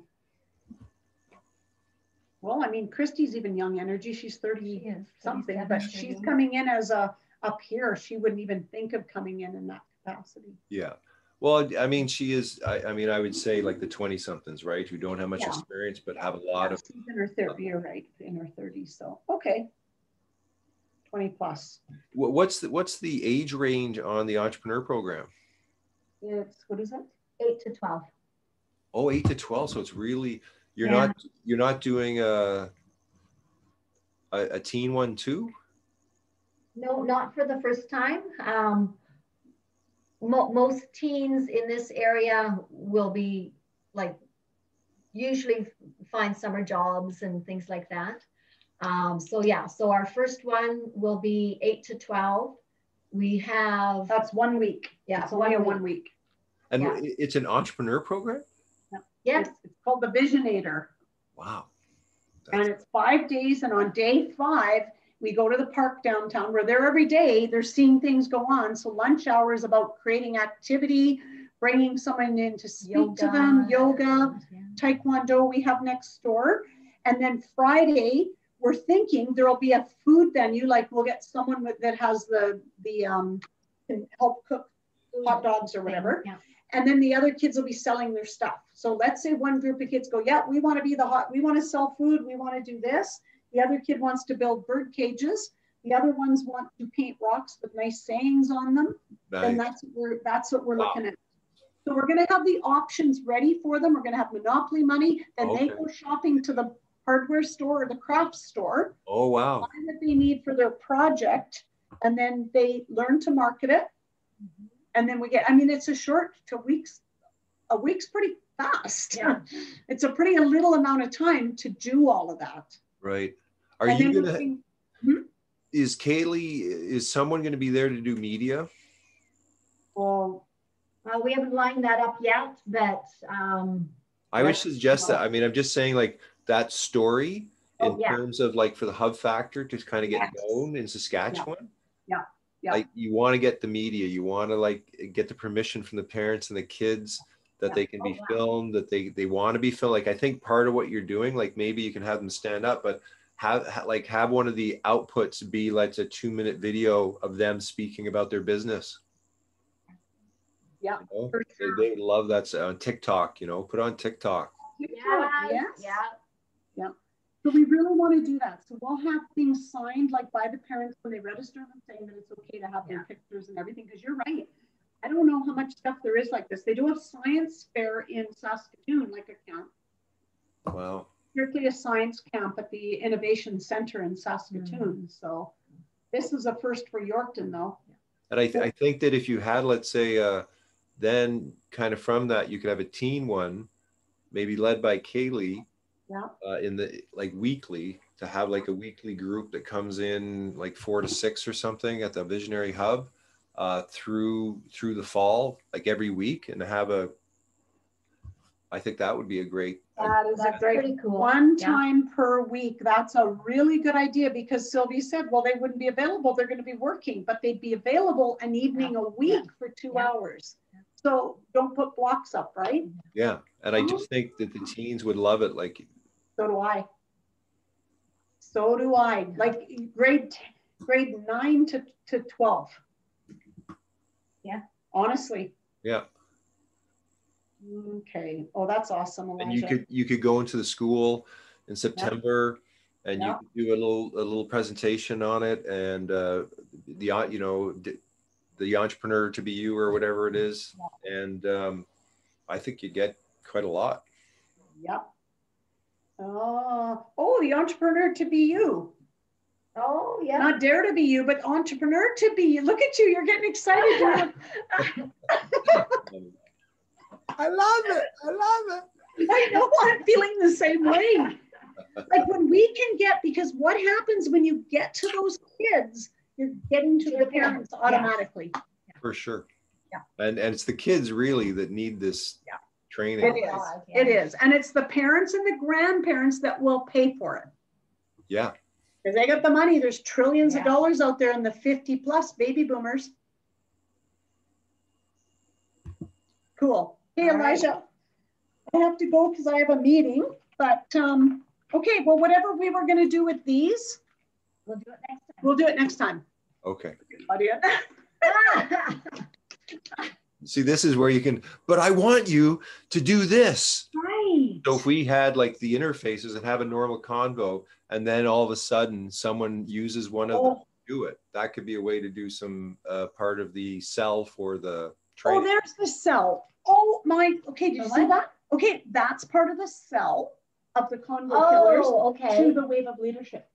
Well, I mean, Christy's even young energy. She's 30 something, but she's coming in as up here. She wouldn't even think of coming in that capacity. Yeah. Well, I mean, she is, I mean, I would say like the 20 somethings, right? Who don't have much experience, but have a lot of. She's in her 30s, you're right, in her 30s. So, okay. 20 plus. What's the age range on the entrepreneur program? It's, what is it? 8 to 12. Oh, 8 to 12. So it's really, you're not doing a teen one too? No, not for the first time. Most teens in this area will be like usually find summer jobs and things like that. So our first one will be 8 to 12. We have that's 1 week. Yeah, it's only a 1 week. And it's an entrepreneur program? Yes. It's called the Visionator. Wow. And it's 5 days. And on day 5, we go to the park downtown. We're there every day. They're seeing things go on. So lunch hour is about creating activity, bringing someone in to speak to them, yoga, taekwondo we have next door. And then Friday, we're thinking there'll be a food venue. Like we'll get someone that has the can help cook hot dogs or whatever. Yeah. And then the other kids will be selling their stuff. So let's say one group of kids go, yeah, we want to be we want to sell food. We want to do this. The other kid wants to build bird cages. The other ones want to paint rocks with nice sayings on them. Nice. And that's what we're looking at. So we're going to have the options ready for them. We're going to have Monopoly money. Then they go shopping to the hardware store or the craft store. Oh, wow. Find what they need for their project. And then they learn to market it. Mm-hmm. And then we get, I mean, it's a week's pretty fast. Yeah. It's a little amount of time to do all of that. Right. Are you going to, is someone going to be there to do media? Well, we haven't lined that up yet, but. I would suggest that. I mean, I'm just saying like that story in terms of like for the Hub Factor to kind of get known in Saskatchewan. Yeah. Yeah. Like you want to get the media, you want to like get the permission from the parents and the kids that they can be filmed, that they want to be filmed. Like I think part of what you're doing, like maybe you can have them stand up, but have one of the outputs be like a 2-minute video of them speaking about their business. Yeah, you know? For sure. They love that on TikTok, put on TikTok. Yeah. So we really want to do that. So we'll have things signed like by the parents when they register them, saying that it's okay to have their pictures and everything. Because you're right. I don't know how much stuff there is like this. They do a science fair in Saskatoon, like a camp. Wow. Strictly a science camp at the Innovation Center in Saskatoon. Mm. So this is a first for Yorkton, though. And I think that if you had, let's say, then kind of from that, you could have a teen one, maybe led by Kaylee. Yeah. In the like weekly, to have like a weekly group that comes in like 4 to 6 or something at the Visionary Hub through the fall, like every week, and to have I think that would be a great. That's pretty cool. One time per week. That's a really good idea because Sylvia said, well, they wouldn't be available. They're going to be working, but they'd be available an evening a week for 2 hours. So don't put blocks up, right? Yeah. And I just think that the teens would love it. Like, So do I. Like grade 9 to 12. Yeah. Honestly. Yeah. Okay. Oh, that's awesome, Elijah. And you could go into the school in September and you could do a little presentation on it, and the entrepreneur to be you or whatever it is. And I think you get quite a lot. Yep. Oh, the entrepreneur to be you. Oh, yeah. Not dare to be you, but entrepreneur to be you. Look at you. You're getting excited. I love it. I love it. I know, I'm feeling the same way. Like when we can get, because what happens when you get to those kids, you're getting to the parents automatically. For sure. Yeah. And it's the kids really that need this training. It is. It is. And it's the parents and the grandparents that will pay for it. Yeah. Because they got the money. There's trillions of dollars out there in the 50+ baby boomers. Cool. Hey, Elijah, I have to go because I have a meeting. But okay, well, whatever we were going to do with these, We'll do it next time. we'll do it next time. Okay. Claudia. See, this is where you can, but I want you to do this. Right. So if we had like the interfaces and have a normal convo, and then all of a sudden someone uses one of them to do it, that could be a way to do some part of the self or the training. Oh, there's the cell. Oh my, okay, did you see that? Okay, that's part of the cell of the convo killers to the wave of leadership.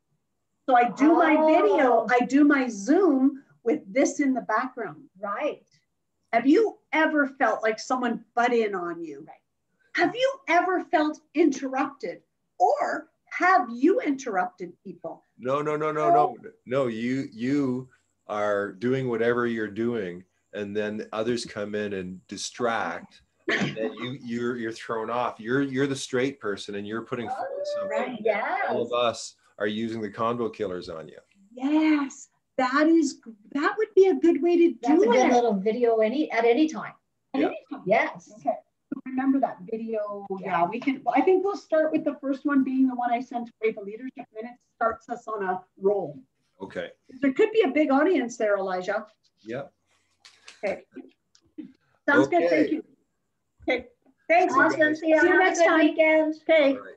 So I do my video, I do my Zoom with this in the background. Right. Have you ever felt like someone butt in on you? Right. Have you ever felt interrupted? Or have you interrupted people? No. No, you are doing whatever you're doing, and then others come in and distract, and then you're thrown off. You're the straight person, and you're putting forward something. Right. Yes. All of us are using the convo killers on you. Yes, that would be a good way to do it. That's a good little video at any time. At any time. Yes. Okay. Remember that video. Yeah, we can. I think we'll start with the first one being the one I sent to Wave of Leadership, and then it starts us on a roll. Okay. There could be a big audience there, Elijah. Yep. Okay. Sounds good. Thank you. Okay. Thanks. Awesome. See you next time. Weekend. Okay. All right.